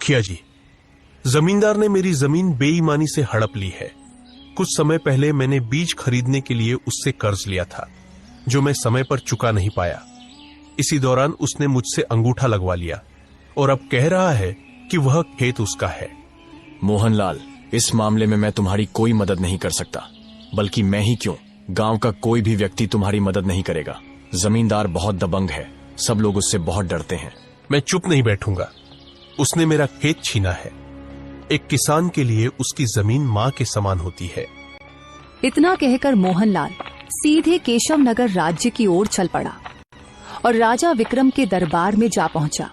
मुखिया जी, जमींदार ने मेरी जमीन बेईमानी से हड़प ली है। कुछ समय पहले मैंने बीज खरीदने के लिए उससे कर्ज लिया था, जो मैं समय पर चुका नहीं पाया। इसी दौरान उसने मुझसे अंगूठा लगवा लिया और अब कह रहा है कि वह खेत उसका है। मोहनलाल, इस मामले में मैं तुम्हारी कोई मदद नहीं कर सकता, बल्कि मैं ही क्यों, गांव का कोई भी व्यक्ति तुम्हारी मदद नहीं करेगा। जमींदार बहुत दबंग है, सब लोग उससे बहुत डरते हैं। मैं चुप नहीं बैठूंगा। उसने मेरा खेत छीना है। एक किसान के लिए उसकी जमीन मां के समान होती है। इतना कहकर मोहनलाल सीधे केशव नगर राज्य की ओर चल पड़ा और राजा विक्रम के दरबार में जा पहुंचा।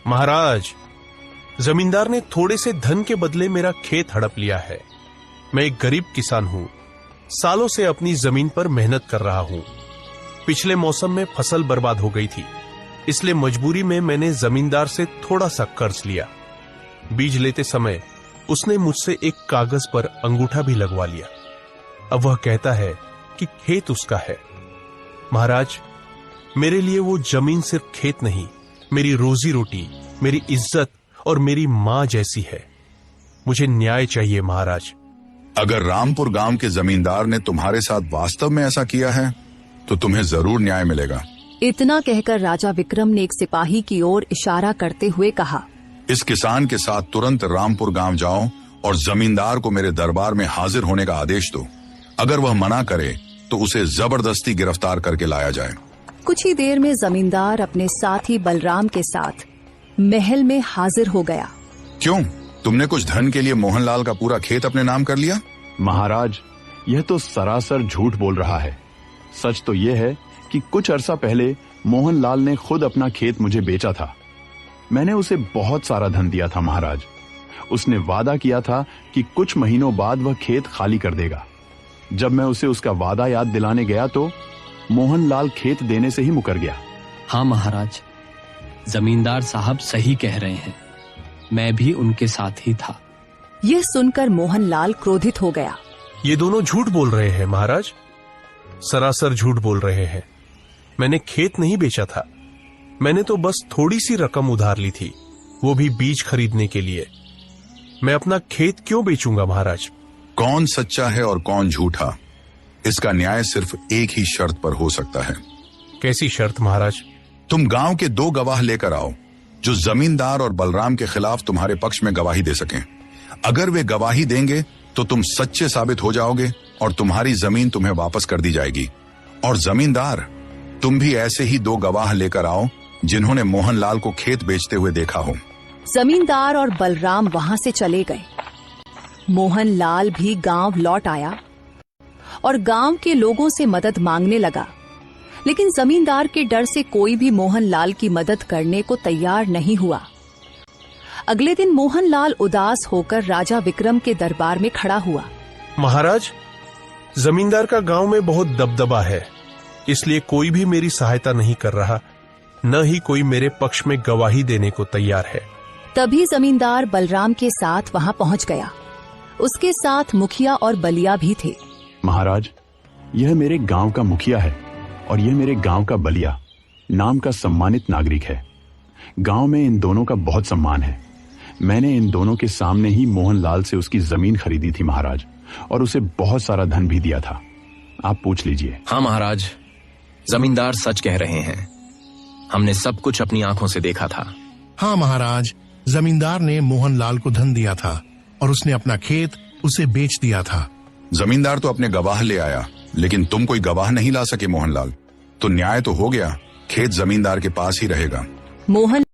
महाराज, जमींदार ने थोड़े से धन के बदले मेरा खेत हड़प लिया है। मैं एक गरीब किसान हूं, सालों से अपनी जमीन पर मेहनत कर रहा हूं। पिछले मौसम में फसल बर्बाद हो गई थी, इसलिए मजबूरी में मैंने जमींदार से थोड़ा सा कर्ज लिया। बीज लेते समय उसने मुझसे एक कागज पर अंगूठा भी लगवा लिया। अब वह कहता है कि खेत उसका है। महाराज, मेरे लिए वो जमीन सिर्फ खेत नहीं, मेरी रोजी रोटी, मेरी इज्जत और मेरी मां जैसी है। मुझे न्याय चाहिए महाराज। अगर रामपुर गांव के जमींदार ने तुम्हारे साथ वास्तव में ऐसा किया है तो तुम्हें जरूर न्याय मिलेगा। इतना कहकर राजा विक्रम ने एक सिपाही की ओर इशारा करते हुए कहा, इस किसान के साथ तुरंत रामपुर गांव जाओ और जमींदार को मेरे दरबार में हाजिर होने का आदेश दो। अगर वह मना करे तो उसे जबरदस्ती गिरफ्तार करके लाया जाए। कुछ ही देर में जमींदार अपने साथी बलराम के साथ महल में हाजिर हो गया। क्यों, तुमने कुछ धन के लिए मोहनलाल का पूरा खेत अपने नाम कर लिया? महाराज, यह तो सरासर झूठ बोल रहा है। सच तो यह है कि कुछ अरसा पहले मोहनलाल ने खुद अपना खेत मुझे बेचा था। मैंने उसे बहुत सारा धन दिया था महाराज। उसने वादा किया था कि कुछ महीनों बाद वह खेत खाली कर देगा। जब मैं उसे उसका वादा याद दिलाने गया तो मोहनलाल खेत देने से ही मुकर गया। हाँ महाराज, जमींदार साहब सही कह रहे हैं, मैं भी उनके साथ ही था। यह सुनकर मोहनलाल क्रोधित हो गया। ये दोनों झूठ बोल रहे हैं महाराज, सरासर झूठ बोल रहे हैं। मैंने खेत नहीं बेचा था, मैंने तो बस थोड़ी सी रकम उधार ली थी, वो भी बीज खरीदने के लिए। मैं अपना खेत क्यों बेचूंगा महाराज? कौन सच्चा है और कौन झूठा, इसका न्याय सिर्फ एक ही शर्त पर हो सकता है। कैसी शर्त महाराज? तुम गांव के 2 गवाह लेकर आओ जो जमींदार और बलराम के खिलाफ तुम्हारे पक्ष में गवाही दे सकें। अगर वे गवाही देंगे तो तुम सच्चे साबित हो जाओगे और तुम्हारी जमीन तुम्हें वापस कर दी जाएगी। और जमींदार, तुम भी ऐसे ही 2 गवाह लेकर आओ जिन्होंने मोहनलाल को खेत बेचते हुए देखा हो। जमींदार और बलराम वहां से चले गए। मोहनलाल भी गांव लौट आया और गांव के लोगों से मदद मांगने लगा, लेकिन जमींदार के डर से कोई भी मोहनलाल की मदद करने को तैयार नहीं हुआ। अगले दिन मोहनलाल उदास होकर राजा विक्रम के दरबार में खड़ा हुआ। महाराज, जमींदार का गांव में बहुत दबदबा है, इसलिए कोई भी मेरी सहायता नहीं कर रहा, न ही कोई मेरे पक्ष में गवाही देने को तैयार है। तभी जमींदार बलराम के साथ वहां पहुंच गया। उसके साथ मुखिया और बलिया भी थे। महाराज, यह मेरे गांव का मुखिया है और यह मेरे गांव का बलिया नाम का सम्मानित नागरिक है। गांव में इन दोनों का बहुत सम्मान है। मैंने इन दोनों के सामने ही मोहनलाल से उसकी जमीन खरीदी थी महाराज, और उसे बहुत सारा धन भी दिया था। आप पूछ लीजिए। हाँ महाराज, जमींदार सच कह रहे हैं, हमने सब कुछ अपनी आंखों से देखा था। हाँ महाराज, जमींदार ने मोहनलाल को धन दिया था और उसने अपना खेत उसे बेच दिया था। जमींदार तो अपने गवाह ले आया, लेकिन तुम कोई गवाह नहीं ला सके मोहनलाल, तो न्याय तो हो गया, खेत जमींदार के पास ही रहेगा। मोहन